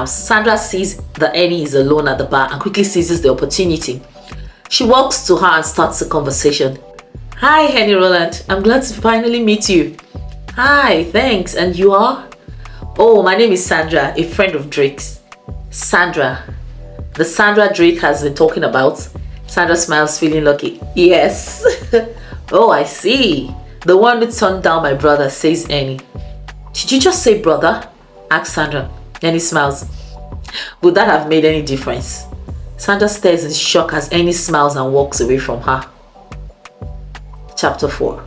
house. Sandra sees that Annie is alone at the bar and quickly seizes the opportunity. She walks to her and starts a conversation. Hi, Henny Roland. I'm glad to finally meet you. Hi, thanks. And you are? Oh, my name is Sandra, a friend of Drake's. Sandra. The Sandra Drake has been talking about? Sandra smiles, feeling lucky. Yes. Oh, I see. The one who turned down my brother, says Annie. Did you just say brother? Asks Sandra. Annie smiles. Would that have made any difference? Sandra stares in shock as Annie smiles and walks away from her. Chapter 4.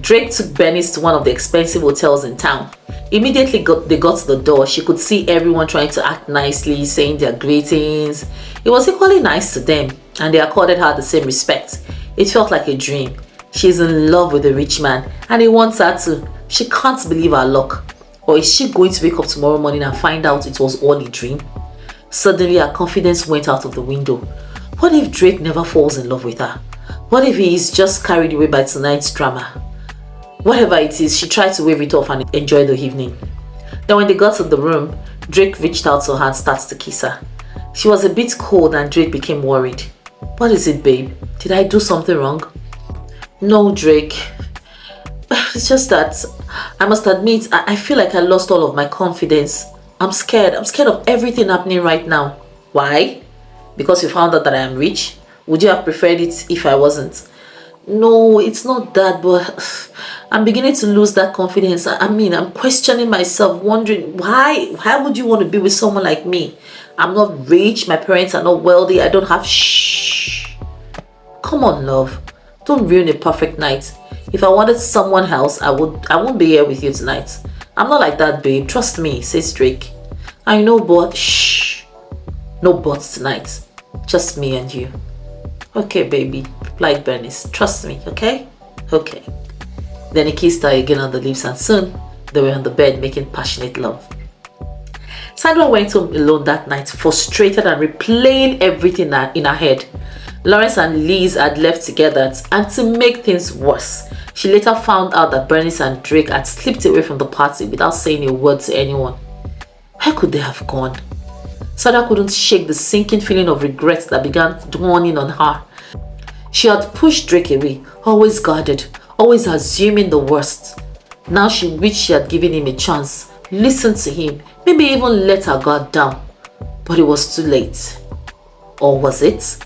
Drake took Bernice to one of the expensive hotels in town. Immediately they got to the door, she could see everyone trying to act nicely, saying their greetings. It was equally nice to them, and they accorded her the same respect. It felt like a dream. She's in love with a rich man, and he wants her to. She can't believe her luck. Or is she going to wake up tomorrow morning and find out it was all a dream? Suddenly her confidence went out of the window. What if Drake never falls in love with her? What if he is just carried away by tonight's drama? Whatever it is, she tried to wave it off and enjoy the evening. Then when they got to the room, Drake reached out to her and started to kiss her. She was a bit cold and Drake became worried. What is it, babe? Did I do something wrong? No, Drake. It's just that I must admit, I feel like I lost all of my confidence. I'm scared. I'm scared of everything happening right now. Why? Because you found out that I am rich? Would you have preferred it if I wasn't? No, it's not that, but I'm beginning to lose that confidence. I'm questioning myself, wondering why would you want to be with someone like me? I'm not rich, my parents are not wealthy, I don't have shh. Come on, love. Don't ruin a perfect night. If I wanted someone else, I won't be here with you tonight. I'm not like that, babe. Trust me, says Drake. I know, but shh. No buts tonight. Just me and you. Okay, baby, replied Bernice. Trust me, okay? Okay. Then he kissed her again on the lips and soon they were on the bed making passionate love. Sandra went home alone that night, frustrated and replaying everything in her head. Lawrence and Liz had left together, and to make things worse, she later found out that Bernice and Drake had slipped away from the party without saying a word to anyone. Where could they have gone? Sandra couldn't shake the sinking feeling of regret that began dawning on her. She had pushed Drake away, always guarded, always assuming the worst. Now she wished she had given him a chance, listened to him, maybe even let her guard down. But it was too late. Or was it?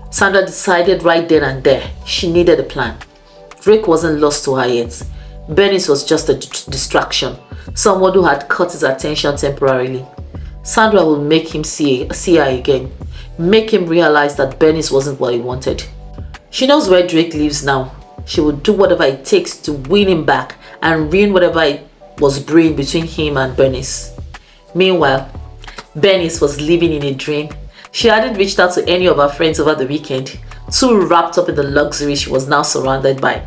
Sandra decided right then and there she needed a plan. Drake wasn't lost to her yet. Bernice was just a distraction, someone who had caught his attention temporarily. Sandra will make him see her again, make him realize that Bernice wasn't what he wanted. She knows where Drake lives now. She will do whatever it takes to win him back and ruin whatever it was brewing between him and Bernice. Meanwhile, Bernice was living in a dream. She hadn't reached out to any of her friends over the weekend, too wrapped up in the luxury she was now surrounded by.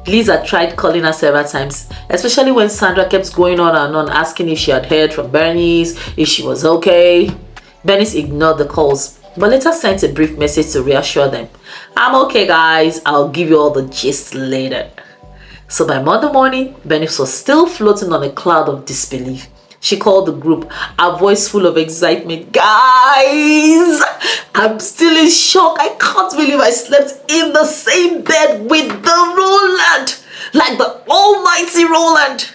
Liz had tried calling her several times, especially when Sandra kept going on and on asking if she had heard from Bernice, if she was okay. Bernice ignored the calls, but later sent a brief message to reassure them. I'm okay, guys, I'll give you all the gist later. So by Monday morning, Bernice was still floating on a cloud of disbelief. She called the group, her voice full of excitement. Guys, I'm still in shock. I can't believe I slept in the same bed with the Roland. Like the almighty Roland.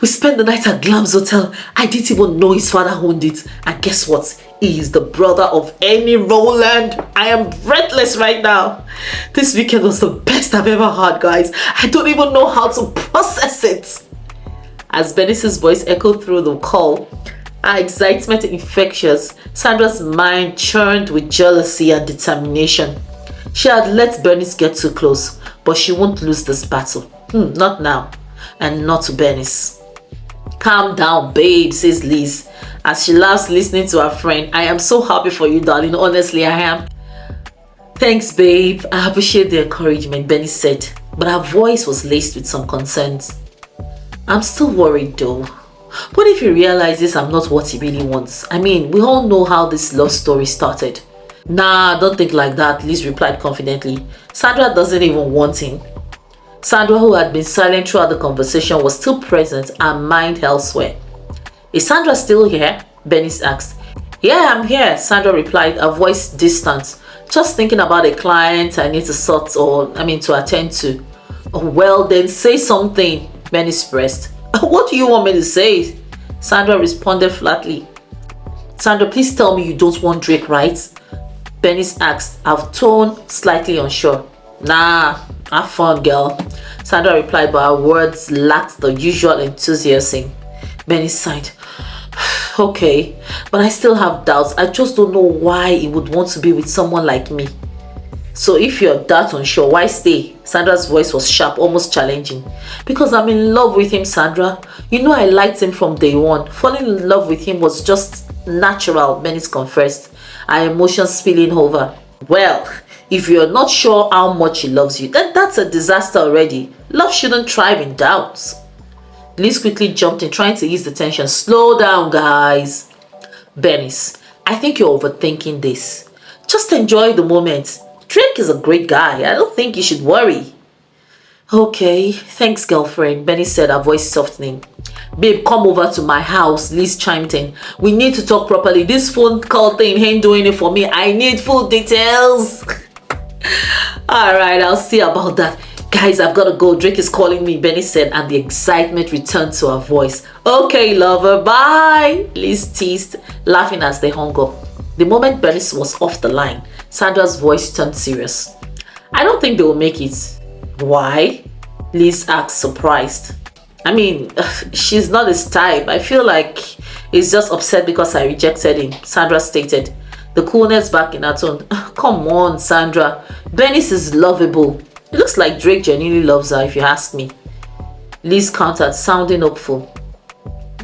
We spent the night at Glam's Hotel. I didn't even know his father owned it. And guess what? He is the brother of any Roland. I am breathless right now. This weekend was the best I've ever had, guys. I don't even know how to process it. As Bernice's voice echoed through the call, her excitement infectious, Sandra's mind churned with jealousy and determination. She had let Bernice get too close, but she won't lose this battle. Not now, and not to Bernice. Calm down, babe, says Liz, as she laughs listening to her friend. I am so happy for you, darling. Honestly, I am. Thanks, babe. I appreciate the encouragement, Bernice said, but her voice was laced with some concerns. I'm still worried though. What if he realizes I'm not what he really wants? I mean, we all know how this love story started. Nah, don't think like that, Liz replied confidently. Sandra doesn't even want him. Sandra, who had been silent throughout the conversation, was still present and mind elsewhere. Is Sandra still here? Bernice asked. Yeah, I'm here, Sandra replied, her voice distant. Just thinking about a client I need to to attend to. Oh, well, then say something, Bernice pressed. What do you want me to say? Sandra responded flatly. Sandra, please tell me you don't want Drake, right? Bernice asked, her tone slightly unsure. Nah, have fun, girl. Sandra replied, but her words lacked the usual enthusiasm. Bernice sighed. Okay, but I still have doubts. I just don't know why he would want to be with someone like me. So if you're that unsure, why stay? Sandra's voice was sharp, almost challenging. Because I'm in love with him, Sandra. You know I liked him from day one. Falling in love with him was just natural, Bernice confessed, her emotions spilling over. Well, if you're not sure how much he loves you, then that's a disaster already. Love shouldn't thrive in doubts. Liz quickly jumped in, trying to ease the tension. Slow down, guys. Bernice, I think you're overthinking this. Just enjoy the moment. Drake is a great guy. I don't think you should worry. Okay, thanks, girlfriend, Bernice said, her voice softening. Babe, come over to my house, Liz chimed in. We need to talk properly. This phone call thing ain't doing it for me. I need full details. Alright, I'll see about that. Guys, I've got to go. Drake is calling me, Bernice said, and the excitement returned to her voice. Okay, lover, bye, Liz teased, laughing as they hung up. The moment Bernice was off the line, Sandra's voice turned serious. I don't think they will make it. Why? Liz asked, surprised. I mean, she's not his type. I feel like he's just upset because I rejected him, Sandra stated, the coolness back in her tone. Come on, Sandra. Bernice is lovable. It looks like Drake genuinely loves her, if you ask me. Liz countered, sounding hopeful.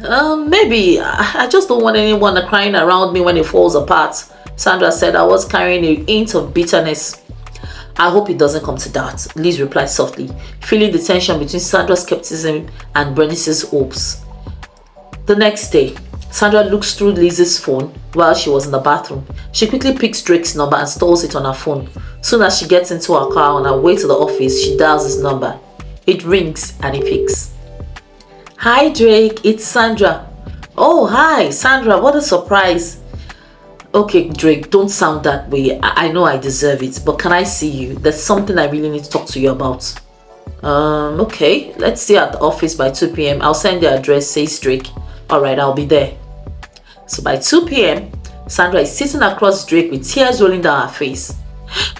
Maybe. I just don't want anyone crying around me when it falls apart, Sandra said. I was carrying a hint of bitterness. I hope it doesn't come to that, Liz replied softly, feeling the tension between Sandra's skepticism and Bernice's hopes. The next day, Sandra looks through Liz's phone while she was in the bathroom. She quickly picks Drake's number and stores it on her phone. Soon as she gets into her car on her way to the office, she dials his number. It rings and he picks. Hi Drake, it's Sandra. Oh, hi Sandra, what a surprise. Okay, Drake, don't sound that way. I know I deserve it, but can I see you? There's something I really need to talk to you about. Okay, let's see at the office by 2 p.m. I'll send the address, says Drake. Alright, I'll be there. So by 2 p.m., Sandra is sitting across Drake with tears rolling down her face.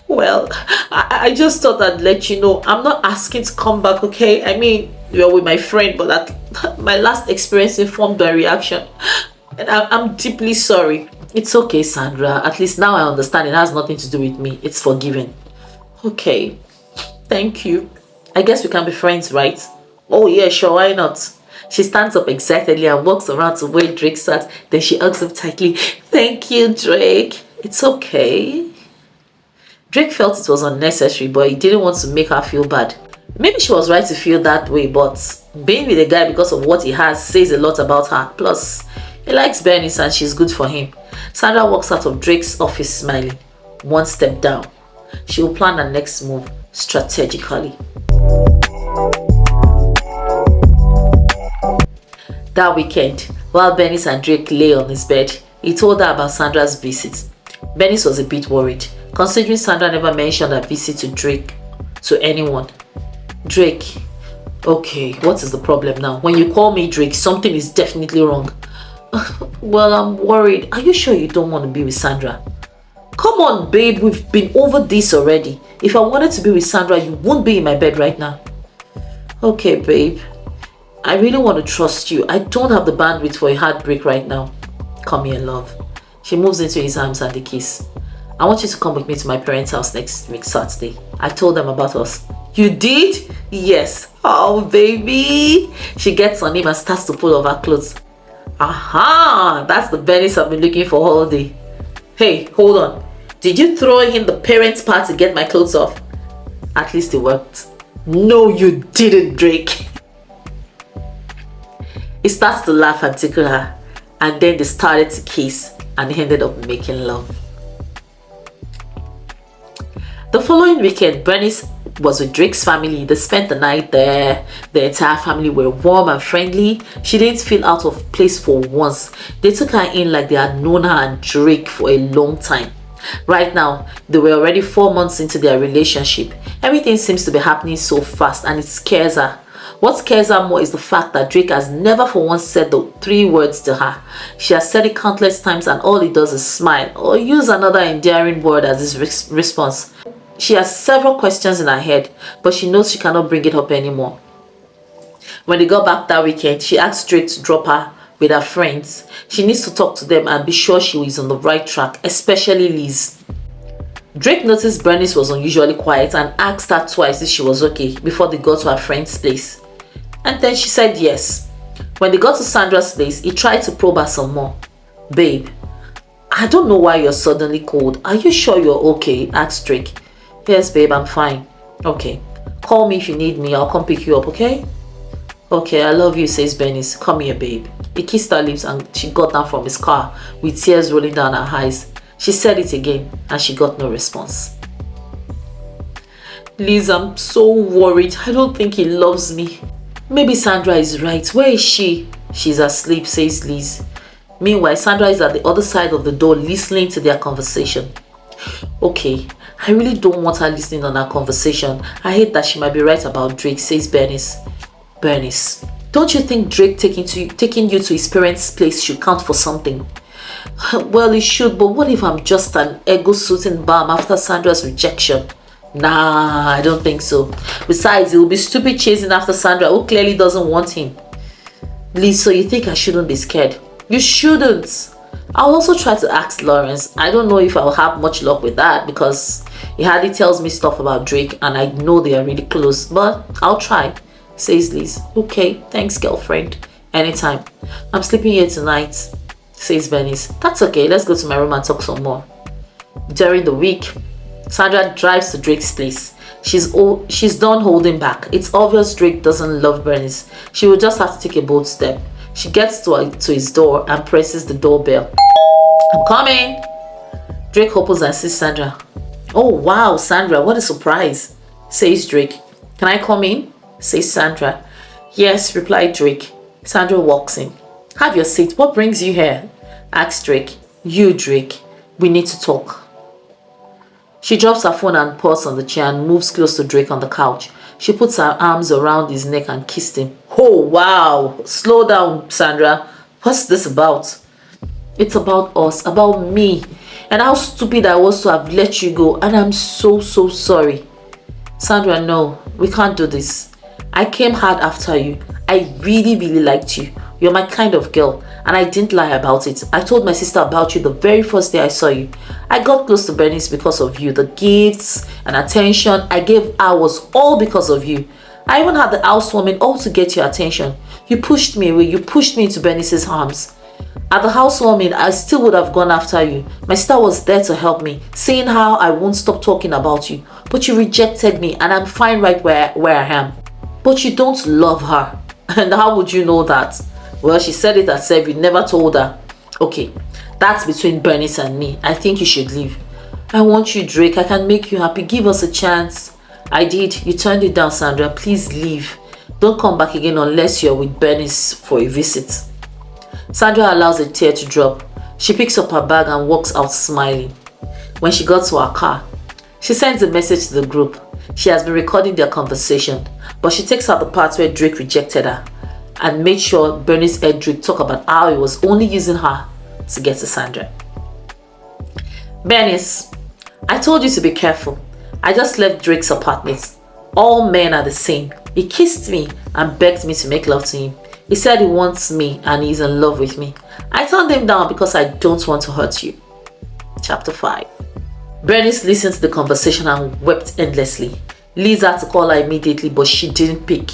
Well, I just thought I'd let you know. I'm not asking to come back, okay? I mean, you're with my friend, but that my last experience informed my reaction. And I'm deeply sorry. It's okay, Sandra. At least now I understand it has nothing to do with me. It's forgiven. Okay. Thank you. I guess we can be friends, right? Oh yeah, sure, why not? She stands up excitedly and walks around to where Drake sat. Then she hugs him tightly. Thank you, Drake. It's okay. Drake felt it was unnecessary, but he didn't want to make her feel bad. Maybe she was right to feel that way, but being with a guy because of what he has says a lot about her. Plus, he likes Bernice and she's good for him. Sandra walks out of Drake's office smiling. One step down. She will plan her next move strategically. That weekend, while Bernice and Drake lay on his bed, he told her about Sandra's visit. Bernice was a bit worried, considering Sandra never mentioned her visit to Drake to anyone. Drake, okay, what is the problem now? When you call me Drake, something is definitely wrong. Well, I'm worried. Are you sure you don't want to be with Sandra? Come on, babe, we've been over this already. If I wanted to be with Sandra, you won't be in my bed right now. Okay, babe. I really want to trust you. I don't have the bandwidth for a heartbreak right now. Come here, love. She moves into his arms and they kiss. I want you to come with me to my parents' house next week, Saturday. I told them about us. You did? Yes. Oh, baby. She gets on him and starts to pull off her clothes. Aha! That's the Bernice I've been looking for all day. Hey, hold on. Did you throw in the parents' part to get my clothes off? At least it worked. No, you didn't, Drake. He starts to laugh and tickle her, and then they started to kiss and ended up making love. The following weekend, Bernice was with Drake's family. They spent the night there. The entire family were warm and friendly. She didn't feel out of place for once. They took her in like they had known her and Drake for a long time. Right now, they were already 4 months into their relationship. Everything seems to be happening so fast and it scares her. What scares her more is the fact that Drake has never for once said the 3 words to her. She has said it countless times and all he does is smile or use another endearing word as his response. She has several questions in her head, but she knows she cannot bring it up anymore. When they got back that weekend, she asked Drake to drop her with her friends. She needs to talk to them and be sure she is on the right track, especially Liz. Drake noticed Bernice was unusually quiet and asked her twice if she was okay before they got to her friend's place. And then she said yes. When they got to Sandra's place, he tried to probe her some more. "Babe, I don't know why you're suddenly cold. Are you sure you're okay?" asked Drake. "Yes, babe, I'm fine." "Okay. Call me if you need me. I'll come pick you up, okay?" "Okay, I love you," says Bernice. "Come here, babe." He kissed her lips and she got down from his car with tears rolling down her eyes. She said it again and she got no response. "Liz, I'm so worried. I don't think he loves me." "Maybe Sandra is right. Where is she?" "She's asleep," says Liz. Meanwhile, Sandra is at the other side of the door listening to their conversation. "Okay, I really don't want her listening on our conversation. I hate that she might be right about Drake," says Bernice. "Bernice, don't you think Drake taking you to his parents' place should count for something?" "Well, it should, but what if I'm just an ego-suiting bum after Sandra's rejection?" "Nah, I don't think so. Besides, it will be stupid chasing after Sandra, who clearly doesn't want him." "Liz, so you think I shouldn't be scared?" "You shouldn't." I'll also try to ask Lawrence. I don't know if I'll have much luck with that because he hardly tells me stuff about Drake and I know they are really close, but I'll try, says Liz. "Okay, thanks, girlfriend. Anytime. I'm sleeping here tonight," says Bernice. "That's okay. Let's go to my room and talk some more." During the week, Sandra drives to Drake's place. She's done holding back. It's obvious Drake doesn't love Bernice. She will just have to take a bold step. She gets to his door and presses the doorbell. "I'm coming." Drake opens and sees Sandra. "Oh wow, Sandra, what a surprise," says Drake. "Can I come in?" says Sandra. "Yes," replied Drake. Sandra walks in. "Have your seat. What brings you here?" asks Drake. "You, Drake. We need to talk." She drops her phone and paws on the chair and moves close to Drake on the couch. She puts her arms around his neck and kissed him. "Oh wow, slow down, Sandra. What's this about?" "It's about us, about me, and how stupid I was to have let you go, and I'm so sorry." "Sandra, no, we can't do this. I came hard after you. I really liked you. You're my kind of girl, and I didn't lie about it. I told my sister about you the very first day I saw you. I got close to Bernice because of you. The gifts and attention I gave her was all because of you. I even had the housewarming all to get your attention. You pushed me away. You pushed me into Bernice's arms. At the housewarming, I still would have gone after you. My sister was there to help me, saying how I won't stop talking about you. But you rejected me, and I'm fine right where I am. But you don't love her. And how would you know that?" "Well, she said it herself. You never told her." "Okay, that's between Bernice and me. I think you should leave." "I want you, Drake. I can make you happy. Give us a chance." "I did. You turned it down, Sandra. Please leave. Don't come back again unless you're with Bernice for a visit." Sandra allows a tear to drop. She picks up her bag and walks out smiling. When she got to her car, she sends a message to the group. She has been recording their conversation, but she takes out the part where Drake rejected her and made sure Bernice heard Drake talk about how he was only using her to get to Sandra. "Bernice, I told you to be careful. I just left Drake's apartment. All men are the same. He kissed me and begged me to make love to him. He said he wants me and he's in love with me. I turned him down because I don't want to hurt you." Chapter 5. Bernice listened to the conversation and wept endlessly. Liz had to call her immediately, but she didn't pick.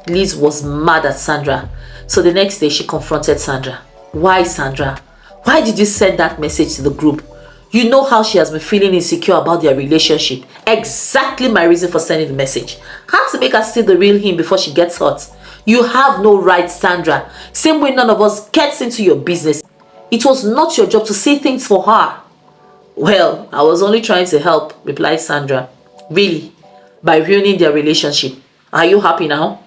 Liz was mad at Sandra. So the next day she confronted Sandra. "Why, Sandra? Why did you send that message to the group? You know how she has been feeling insecure about their relationship. Exactly my reason for sending the message. Had to make her see the real him before she gets hurt. You have no right, Sandra. Same way none of us gets into your business. It was not your job to say things for her." "Well, I was only trying to help," replied Sandra. "Really? by ruining their relationship. Are you happy now?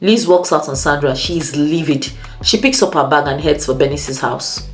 Liz walks out on Sandra. She is livid. She picks up her bag and heads for Bernice's house.